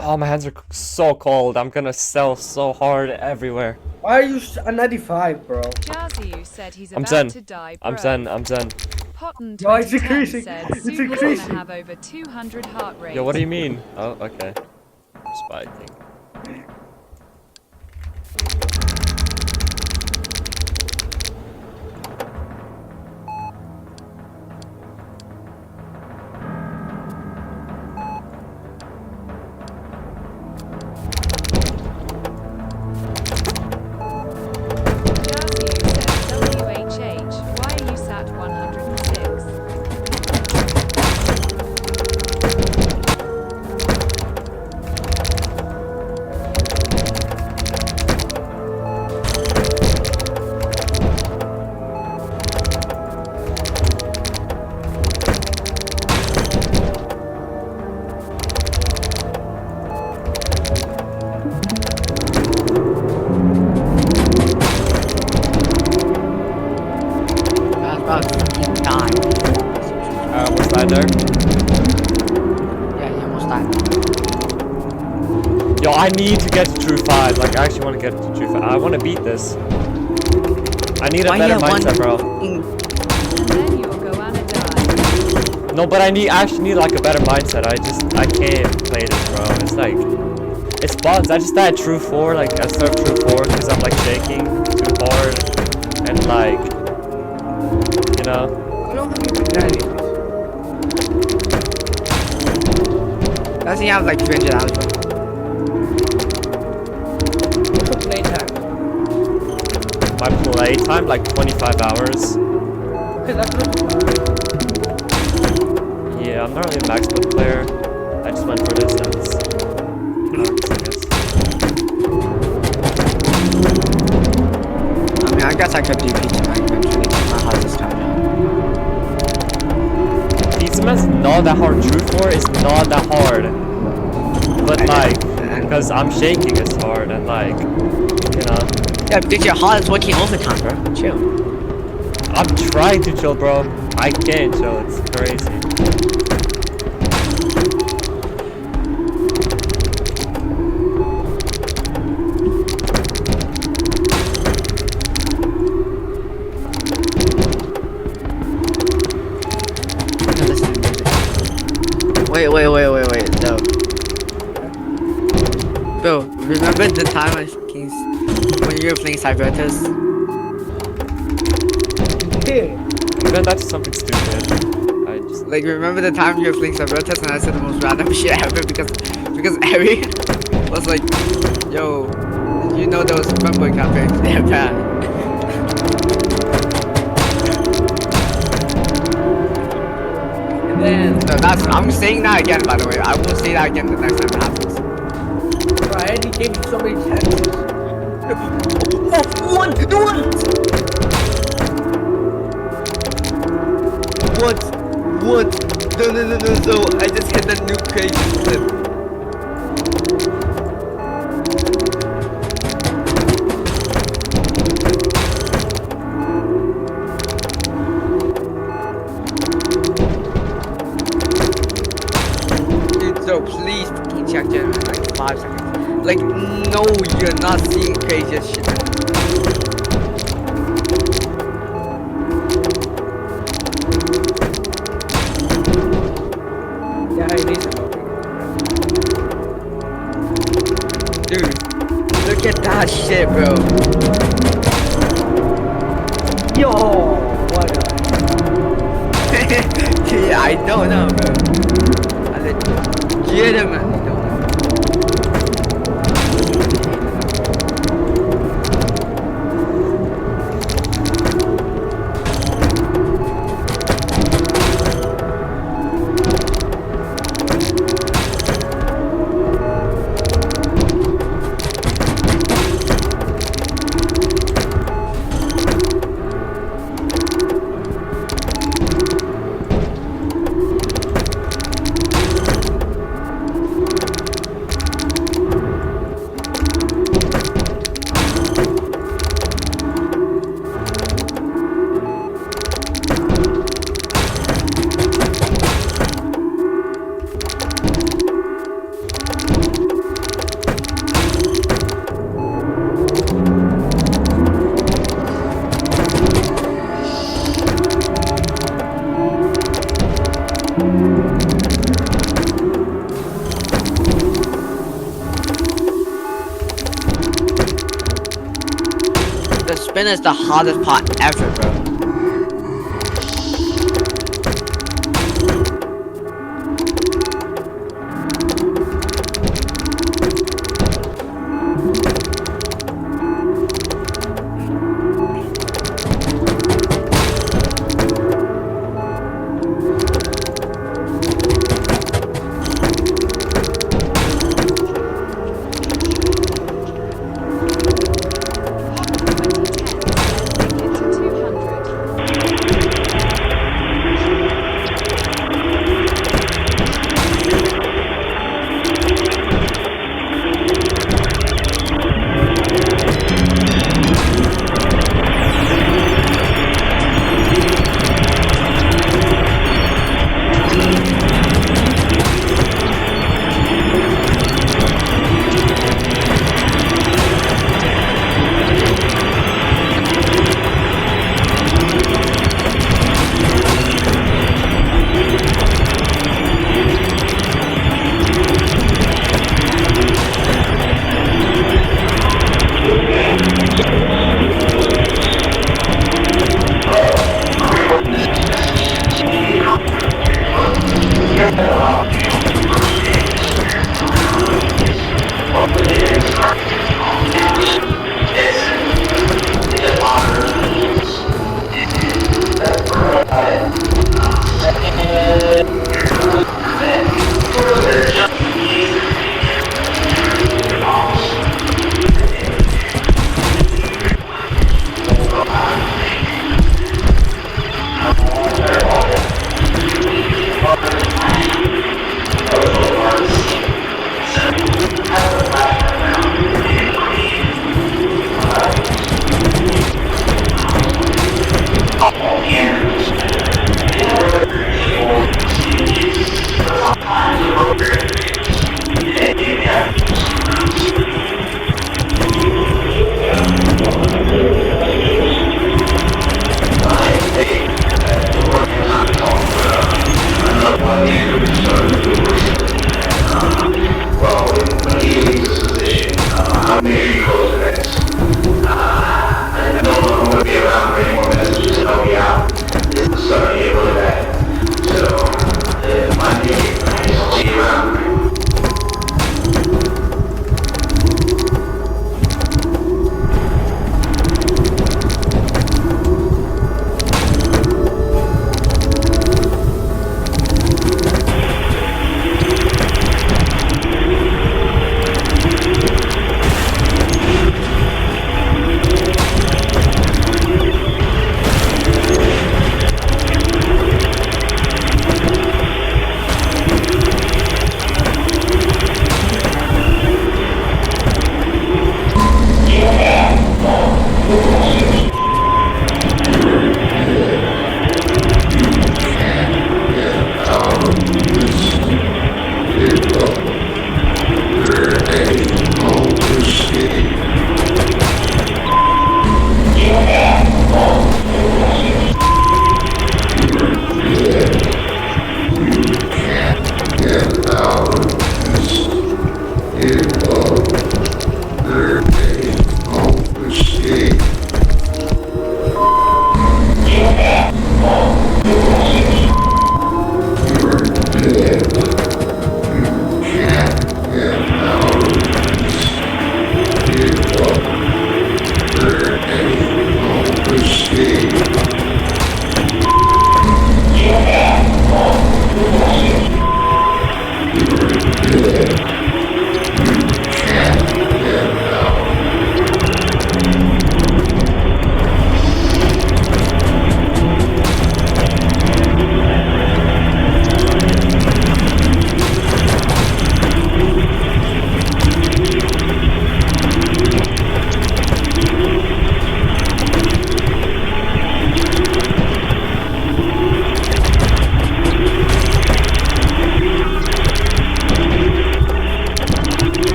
Oh, my hands are so cold. I'm gonna sell so hard everywhere. Why are you a 95, bro? Jazzy said he's I'm about zen. to die, bro. I'm zen. I'm zen. Potten No, it's 2010 increasing. said It's soon we're gonna increasing. have over 200 heart rate. Yo, what do you mean? Oh, okay. Spiking. Jazzy said WHH, why are you sat 106? I was about to fucking die. I almost died there. Yeah, you almost died. Yo, I need to get to True 5. Like, I actually want to get to True 5. I want to beat this. I need a Why better you have one mindset, bro. fucking- And then you'll go on and die. No, but I actually need like a better mindset. I can't play this, bro. It's like, it's bugs. I just died True 4, like, I start True 4 because I'm like shaking too hard. And like, you know. I don't think you can anything. Doesn't he have like 300 hours, bro? What's your playtime? My playtime, like 25 hours. Okay, that's not too bad. Yeah, I'm not really a max mode player. I just went for this and it's I guess. I mean, I guess I could do pizza man eventually. My house is coming out. Pizza Man's not that hard. True 4 is not that hard. But like, because I'm shaking as hard and like, you know. Yeah, because your heart is working overtime, bro. Chill. I'm trying to chill, bro. I can't chill. It's crazy. No, listen to music. Wait. No. Bro, remember the time when you were playing Cybertus? Yeah. Even that's something stupid. I just Like, remember the time you were playing Cybertus and I said the most random shit ever because Harry was like, yo, did you know there was Femboy campaign? They're bad. And then, No, I'm saying that again, by the way. I will say that again the next time it happens. bro, I already gave you so many chances. What? No. I just hit that new crazy flip. Dude, so please fucking check it in like 5 seconds. Like, no, you're not seeing craziest shit. Yeah, it is. Dude, look at that shit, bro. Yo, what Yeah, I don't know, bro. I legitimately don't know. spinner is the hardest part ever, bro.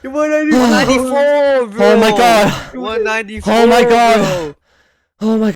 194. 194, bro. Oh my god. 194. Oh my god. Bro. Oh my